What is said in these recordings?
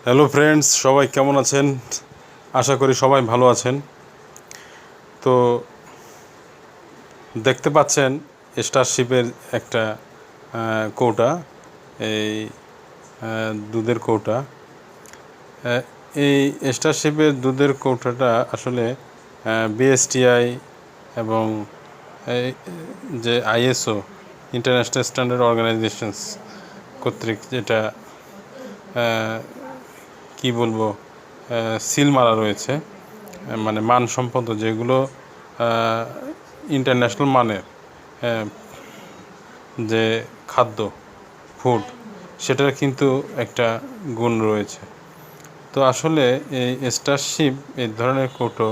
Hello friends, সবাই কেমন আছেন? আশা করি সবাই ভালো আছেন। তো দেখতে পাচ্ছেন স্টারশিপের একটা কৌটা, এই দুধের কৌটা। এই স্টারশিপের দুধের কৌটাটা আসলে বিএসটিআই এবং এই যে আইএসও ইন্টারন্যাশনাল স্ট্যান্ডার্ড অর্গানাইজেশনস কর্তৃক যেটা কি বলবো সিল মারা রয়েছে, মানে মানসম্পন্ন যেগুলো ইন্টারন্যাশনাল মানের যে খাদ্য ফুড, সেটার কিন্তু একটা গুণ রয়েছে। তো আসলে এই স্টারশিপ এই ধরনের কৌটো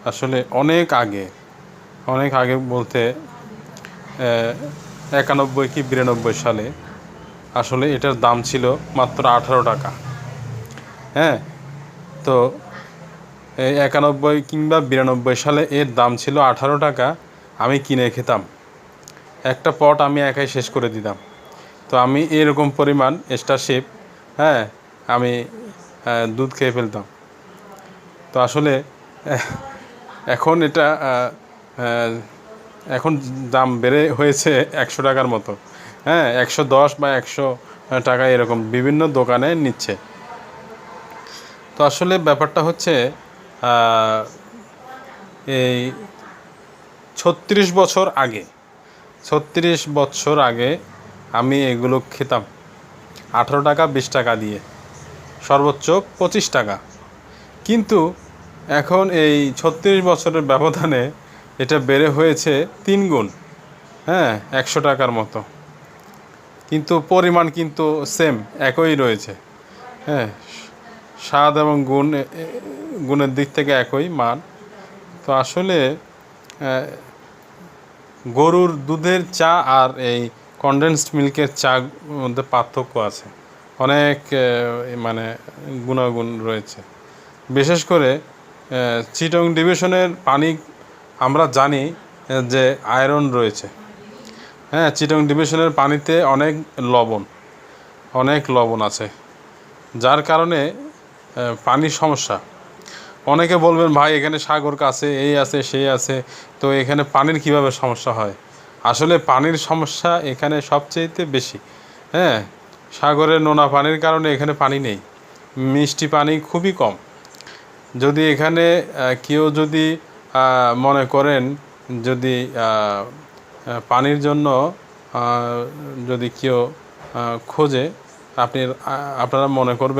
আসলে অনেক আগে বলতে 91 কি 92 সালে আসলে এটার দাম ছিল মাত্র 18 টাকা। হ্যাঁ, তো এই 91 কিংবা 92 সালে এর দাম ছিল 18 টাকা। আমি কিনে খেতাম, একটা পট আমি একাই শেষ করে দিতাম। তো আমি এরকম পরিমাণ স্টারশিপ, আমি দুধ খেয়ে ফেলতাম। তো আসলে এখন এটা এখন দাম বেড়ে হয়েছে 100 টাকার মতো। 110 বা 100 টাকা এরকম বিভিন্ন দোকানে নিচ্ছে। তো আসলে ব্যাপারটা হচ্ছে এই 36 বছর আগে আমি এগুলো খেতাম 18 টাকা 20 টাকা দিয়ে, সর্বোচ্চ 25 টাকা। কিন্তু এখন এই 36 বছরের ব্যবধানে এটা বেড়ে হয়েছে 3 গুণ, 100 টাকার মতো। কিন্তু পরিমাণ কিন্তু সেম, একই রয়েছে। স্বাদ এবং গুণের দিক থেকে একই মান। তো আসলে গরুর দুধের চা আর এই কনডেন্সড মিল্কের চা মধ্যে পার্থক্য আছে, অনেক মানে গুণাগুণ রয়েছে। বিশেষ করে চিটং ডিভিশনের পানি আমরা জানি যে আয়রন রয়েছে। চিটং ডিভিশনের পানিতে অনেক লবণ আছে, যার কারণে পানির সমস্যা। অনেকে বলবেন, ভাই এখানে সাগর কাছে, এই আছে সেই আছে, তো এখানে পানির কিভাবে সমস্যা হয়? আসলে পানির সমস্যা এখানে সবচেয়েতে বেশি। সাগরের নোনা পানির কারণে এখানে পানি নেই, মিষ্টি পানি খুবই কম। যদি এখানে কেউ যদি মনে করেন, যদি পানির জন্য যদি কেউ খোঁজে, আপনারা মনে করবেন